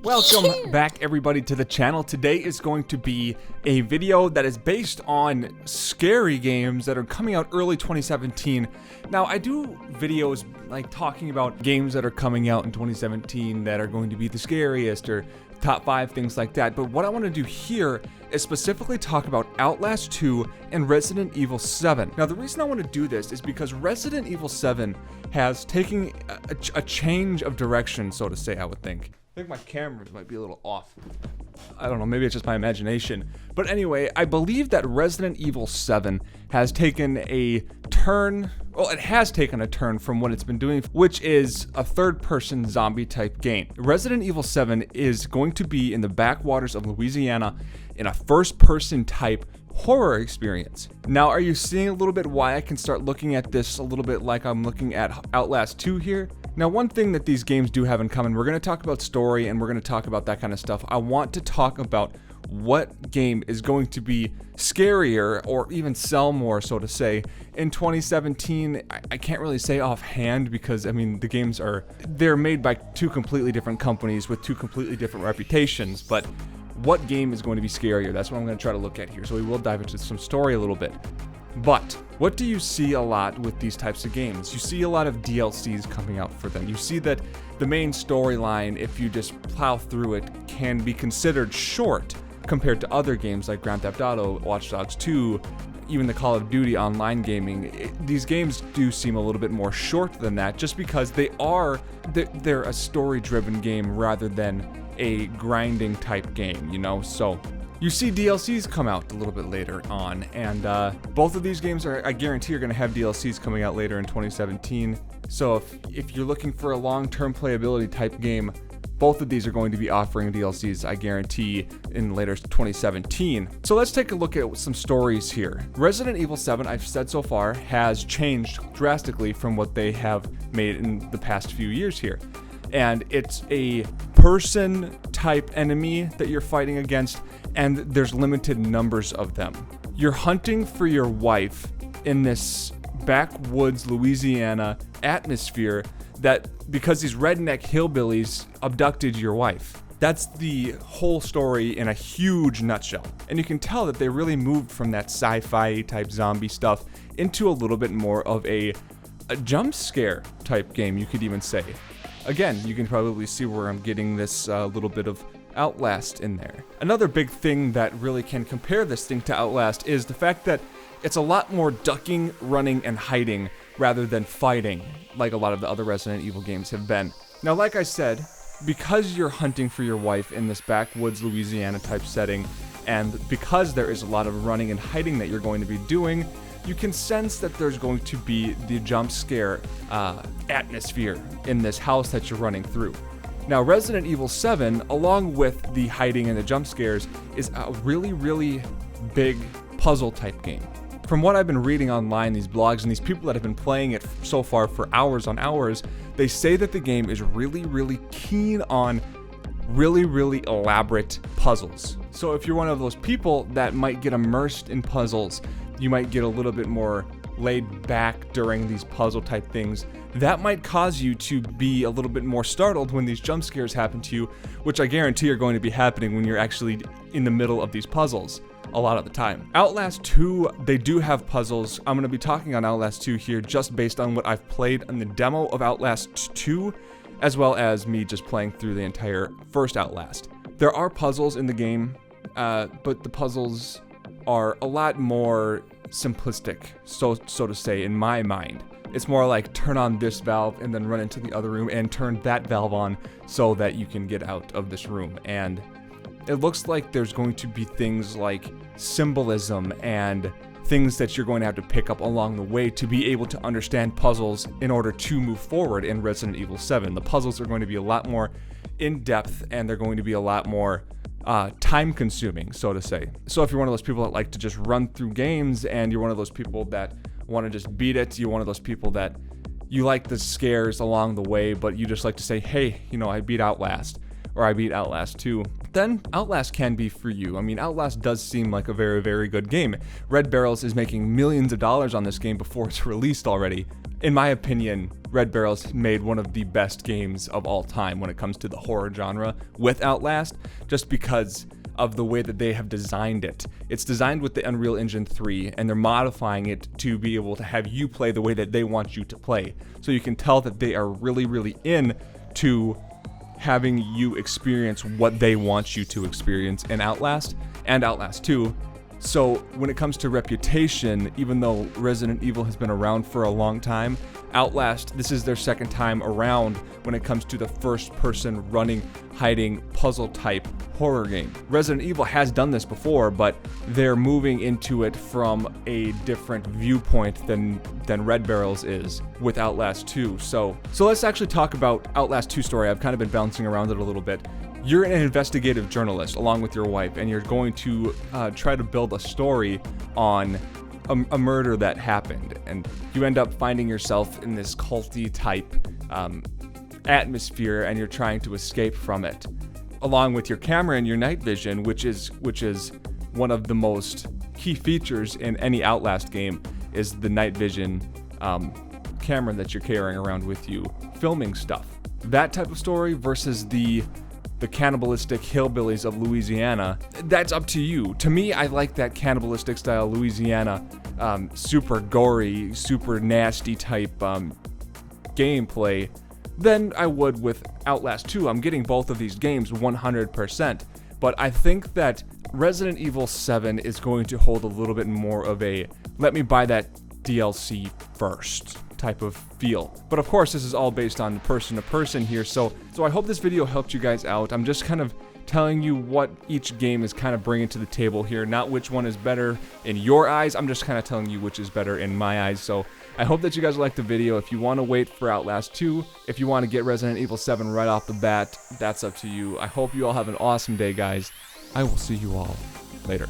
Welcome back everybody to the channel. Today is going to be a video that is based on scary games that are coming out early 2017. Now I do videos like talking about games that are coming out in 2017 that are going to be the scariest or top 5 things like that, but what I want to do here is specifically talk about Outlast 2 and Resident Evil 7. Now the reason I want to do this is because Resident Evil 7 has taken a change of direction, so to say, I would think. I think my camera might be a little off. I don't know, maybe it's just my imagination. But anyway, I believe that Resident Evil 7 has taken a turn, well, it has taken a turn from what it's been doing, which is a third-person zombie type game. Resident Evil 7 is going to be in the backwaters of Louisiana in a first-person type horror experience. Now, are you seeing a little bit why I can start looking at this a little bit like I'm looking at Outlast 2 here? Now, one thing that these games do have in common, we're going to talk about story and we're going to talk about that kind of stuff. I want to talk about what game is going to be scarier or even sell more, so to say, in 2017. I can't really say offhand because, I mean, the games they're made by two completely different companies with two completely different reputations, but what game is going to be scarier? That's what I'm going to try to look at here. So we will dive into some story a little bit. But what do you see a lot with these types of games? You see a lot of DLCs coming out for them. You see that the main storyline, if you just plow through it, can be considered short compared to other games like Grand Theft Auto, Watch Dogs 2, even the Call of Duty online gaming. These games do seem a little bit more short than that just because they're a story-driven game rather than a grinding type game, you know? So you see DLCs come out a little bit later on, and both of these games I guarantee are going to have DLCs coming out later in 2017. So if you're looking for a long-term playability type game, both of these are going to be offering DLCs, I guarantee, in later 2017. So let's take a look at some stories here. Resident Evil 7, I've said so far, has changed drastically from what they have made in the past few years here. And it's a person type enemy that you're fighting against, and there's limited numbers of them. You're hunting for your wife in this backwoods Louisiana atmosphere that because these redneck hillbillies abducted your wife. That's the whole story in a huge nutshell. And you can tell that they really moved from that sci-fi type zombie stuff into a little bit more of a jump scare type game, you could even say. Again, you can probably see where I'm getting this little bit of Outlast in there. Another big thing that really can compare this thing to Outlast is the fact that it's a lot more ducking, running, and hiding rather than fighting, like a lot of the other Resident Evil games have been. Now, like I said, because you're hunting for your wife in this backwoods Louisiana type setting, and because there is a lot of running and hiding that you're going to be doing, you can sense that there's going to be the jump scare atmosphere in this house that you're running through. Now, Resident Evil 7, along with the hiding and the jump scares, is a really, really big puzzle type game. From what I've been reading online, these blogs and these people that have been playing it so far for hours on hours, they say that the game is really, really keen on really, really elaborate puzzles. So if you're one of those people that might get immersed in puzzles, you might get a little bit more laid back during these puzzle type things. That might cause you to be a little bit more startled when these jump scares happen to you, which I guarantee are going to be happening when you're actually in the middle of these puzzles a lot of the time. Outlast 2, they do have puzzles. I'm going to be talking on Outlast 2 here just based on what I've played in the demo of Outlast 2, as well as me just playing through the entire first Outlast. There are puzzles in the game, but the puzzles are a lot more simplistic, so to say, in my mind. It's more like turn on this valve and then run into the other room and turn that valve on so that you can get out of this room. And it looks like there's going to be things like symbolism and things that you're going to have to pick up along the way to be able to understand puzzles in order to move forward in Resident Evil 7. The puzzles are going to be a lot more in-depth and they're going to be a lot more time-consuming, so to say. So if you're one of those people that like to just run through games and you're one of those people that want to just beat it, you're one of those people that you like the scares along the way, but you just like to say, hey, you know, I beat Outlast, or I beat Outlast 2, then Outlast can be for you. I mean, Outlast does seem like a very, very good game. Red Barrels is making millions of dollars on this game before it's released already. in my opinion, Red Barrel's made one of the best games of all time when it comes to the horror genre with Outlast, just because of the way that they have designed it. It's designed with the Unreal Engine 3, and they're modifying it to be able to have you play the way that they want you to play. So you can tell that they are really, really into having you experience what they want you to experience in Outlast and Outlast 2. So when it comes to reputation, even though Resident Evil has been around for a long time, Outlast, this is their second time around when it comes to the first-person running, hiding, puzzle-type horror game. Resident Evil has done this before, but they're moving into it from a different viewpoint than Red Barrel's is with Outlast 2. So let's actually talk about Outlast 2 story. I've kind of been bouncing around it a little bit. You're an investigative journalist along with your wife, and you're going to try to build a story on a murder that happened, and you end up finding yourself in this culty type atmosphere, and you're trying to escape from it, along with your camera and your night vision, which is one of the most key features in any Outlast game, is the night vision camera that you're carrying around with you, filming stuff. That type of story versus the cannibalistic hillbillies of Louisiana, that's up to you. To me, I like that cannibalistic style Louisiana, super gory, super nasty type gameplay than I would with Outlast 2. I'm getting both of these games 100%, but I think that Resident Evil 7 is going to hold a little bit more of a let me buy that DLC first type of feel. But of course, this is all based on person to person here, so I hope this video helped you guys out. I'm just kind of telling you what each game is kind of bringing to the table here, not which one is better in your eyes. I'm just kind of telling you which is better in my eyes. So I hope that you guys liked the video. If you want to wait for Outlast 2, if you want to get Resident Evil 7 right off the bat, that's up to you. I hope you all have an awesome day, guys. I will see you all later.